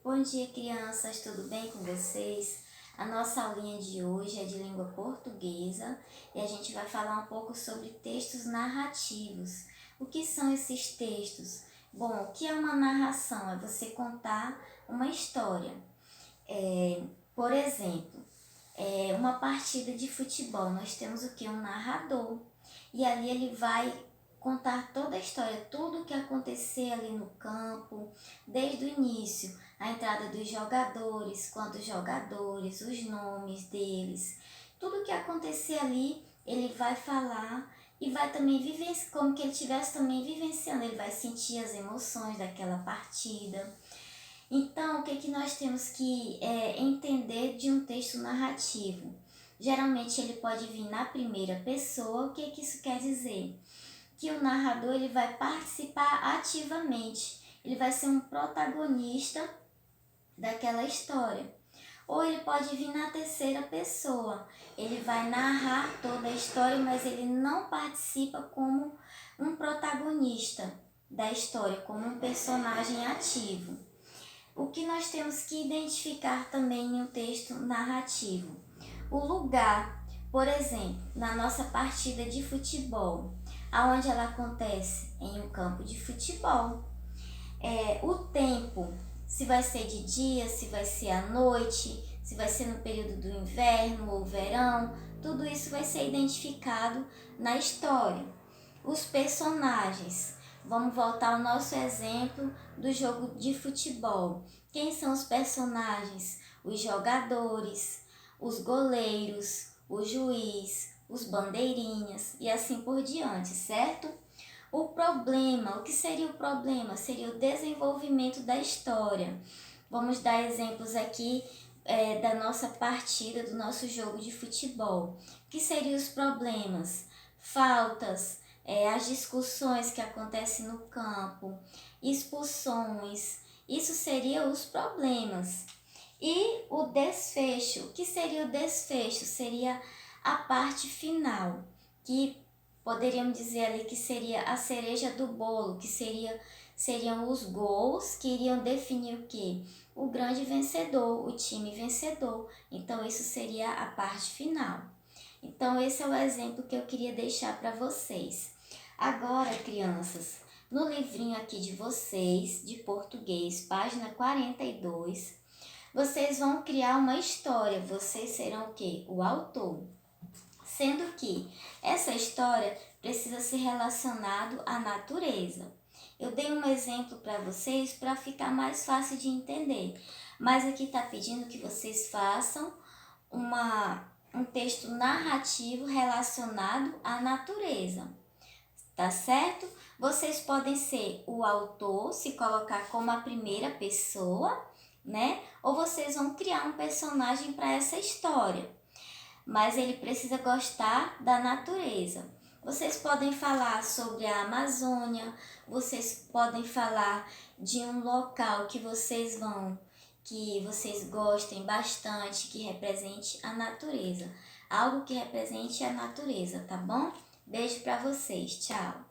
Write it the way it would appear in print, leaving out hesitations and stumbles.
Bom dia, crianças, tudo bem com vocês? A nossa aulinha de hoje é de língua portuguesa e a gente vai falar um pouco sobre textos narrativos. O que são esses textos? Bom, o que é uma narração? É você contar uma história. Por exemplo, uma partida de futebol, nós temos o que? Um narrador. E ali ele vai contar toda a história, tudo o que acontecer ali no campo, desde o início, a entrada dos jogadores, quantos jogadores, os nomes deles, tudo o que acontecer ali, ele vai falar e vai também viver como que ele estivesse também vivenciando, ele vai sentir as emoções daquela partida. Então, o que nós temos que entender de um texto narrativo? Geralmente ele pode vir na primeira pessoa. O que isso quer dizer? Que o narrador ele vai participar ativamente, ele vai ser um protagonista daquela história. Ou ele pode vir na terceira pessoa, ele vai narrar toda a história, mas ele não participa como um protagonista da história, como um personagem ativo. O que nós temos que identificar também em um texto narrativo? O lugar, por exemplo, na nossa partida de futebol, aonde ela acontece em um campo de futebol. O tempo, se vai ser de dia, se vai ser à noite, se vai ser no período do inverno ou verão, tudo isso vai ser identificado na história. Os personagens. Vamos voltar ao nosso exemplo do jogo de futebol. Quem são os personagens? Os jogadores, os goleiros, o juiz, os bandeirinhas e assim por diante, certo? O problema, o que seria o problema? Seria o desenvolvimento da história. Vamos dar exemplos aqui da nossa partida, do nosso jogo de futebol. O que seriam os problemas? Faltas, as discussões que acontecem no campo, expulsões, isso seriam os problemas. E o desfecho, o que seria o desfecho? Seria a parte final, que poderíamos dizer ali que seria a cereja do bolo, que seriam os gols que iriam definir o quê? O grande vencedor, o time vencedor. Então, isso seria a parte final. Então, esse é o exemplo que eu queria deixar para vocês. Agora, crianças, no livrinho aqui de vocês, de português, página 42, vocês vão criar uma história. Vocês serão o quê? O autor. Sendo que essa história precisa ser relacionada à natureza. Eu dei um exemplo para vocês para ficar mais fácil de entender, mas aqui está pedindo que vocês façam um texto narrativo relacionado à natureza, tá certo? Vocês podem ser o autor, se colocar como a primeira pessoa, né? Ou vocês vão criar um personagem para essa história, mas ele precisa gostar da natureza. Vocês podem falar sobre a Amazônia, vocês podem falar de um local que vocês gostem bastante, que represente a natureza. Algo que represente a natureza, tá bom? Beijo para vocês, tchau!